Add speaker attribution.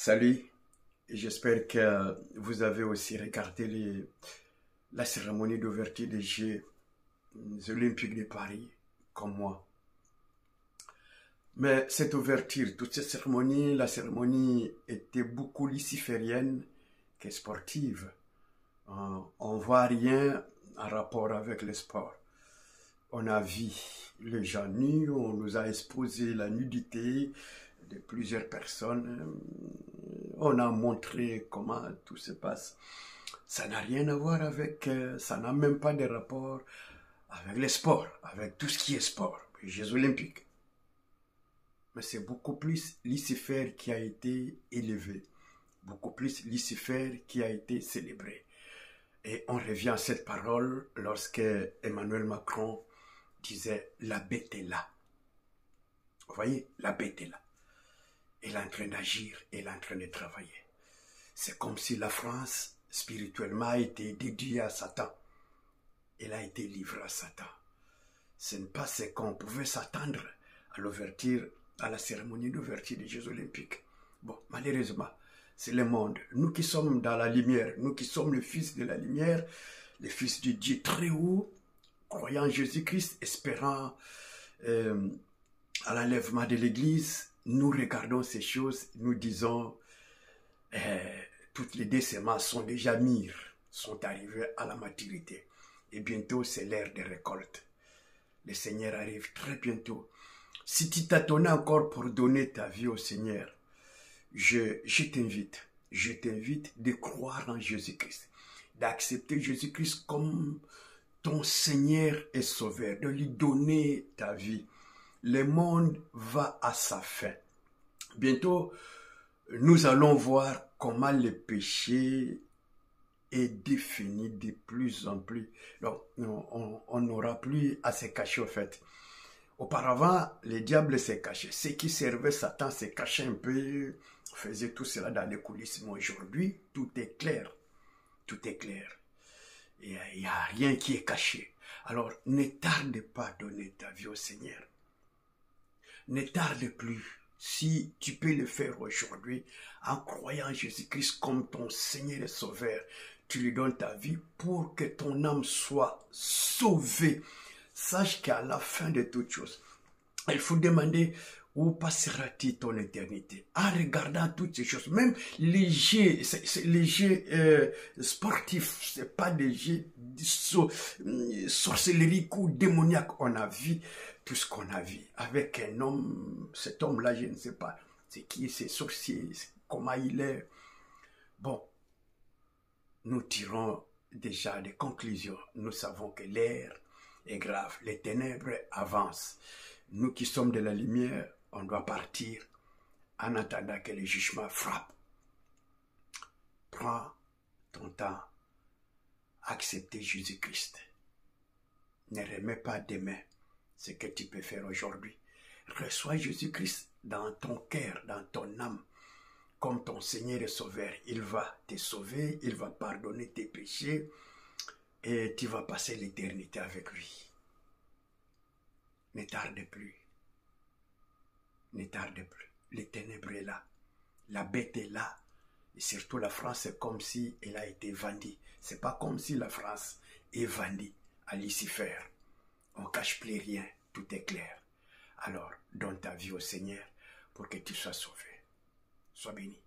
Speaker 1: Salut, j'espère que vous avez aussi regardé la cérémonie d'ouverture des Jeux Olympiques de Paris, comme moi. Mais cette ouverture, toute cette cérémonie, la cérémonie était beaucoup luciférienne que sportive. On ne voit rien en rapport avec le sport. On a vu les gens nus, on nous a exposé la nudité de plusieurs personnes. On a montré comment tout se passe. Ça n'a rien à voir avec, ça n'a même pas de rapport avec les sports, avec tout ce qui est sport, les Jeux Olympiques. Mais c'est beaucoup plus Lucifer qui a été élevé, beaucoup plus Lucifer qui a été célébré. Et on revient à cette parole lorsque Emmanuel Macron disait « la bête est là ». Vous voyez, la bête est là. Elle est en train d'agir, elle est en train de travailler. C'est comme si la France, spirituellement, a été dédiée à Satan. Elle a été livrée à Satan. Ce n'est pas ce qu'on pouvait s'attendre à l'ouverture, à la cérémonie d'ouverture des Jeux Olympiques. Bon, malheureusement, c'est le monde. Nous qui sommes dans la lumière, nous qui sommes le Fils de la lumière, le Fils du Dieu très haut, croyant en Jésus-Christ, espérant à l'enlèvement de l'Église, nous regardons ces choses, nous disons, toutes les décements sont déjà mûres, sont arrivées à la maturité. Et bientôt, c'est l'ère des récoltes. Le Seigneur arrive très bientôt. Si tu t'attendais encore pour donner ta vie au Seigneur, je t'invite de croire en Jésus-Christ, d'accepter Jésus-Christ comme ton Seigneur et Sauveur, de lui donner ta vie. Le monde va à sa fin. Bientôt, nous allons voir comment le péché est défini de plus en plus. Donc, on n'aura plus à se cacher au fait. Auparavant, le diable s'est caché. Ceux qui servaient Satan se cachaient un peu, faisaient tout cela dans les coulisses. Mais aujourd'hui, tout est clair. Tout est clair. Il n'y a rien qui est caché. Alors, ne tarde pas à donner ta vie au Seigneur. Ne tarde plus. Si tu peux le faire aujourd'hui, en croyant en Jésus-Christ comme ton Seigneur et Sauveur, tu lui donnes ta vie pour que ton âme soit sauvée. Sache qu'à la fin de toutes choses, il faut demander où passera-t-il ton éternité. En regardant toutes ces choses, même les jeux, les jeux sportifs, c'est pas des jeux sorcelleriques ou démoniaques. On a vu tout ce qu'on a vu avec un homme. Cet homme-là, je ne sais pas c'est qui, c'est sorcier, comment il est. Bon, nous tirons déjà des conclusions. Nous savons que l'ère est grave, les ténèbres avancent. Nous qui sommes de la lumière, on doit partir en attendant que le jugement frappe. Prends ton temps, accepter Jésus-Christ. Ne remets pas demain ce que tu peux faire aujourd'hui. Reçois Jésus-Christ dans ton cœur, dans ton âme, comme ton Seigneur et Sauveur. Il va te sauver, il va pardonner tes péchés et tu vas passer l'éternité avec lui. Ne tarde plus. Ne tarde plus. Les ténèbres est là. La bête est là. Et surtout la France, c'est comme si elle a été vendue. C'est pas comme si la France est vendue à Lucifer. On ne cache plus rien. Tout est clair. Alors, donne ta vie au Seigneur pour que tu sois sauvé. Sois béni.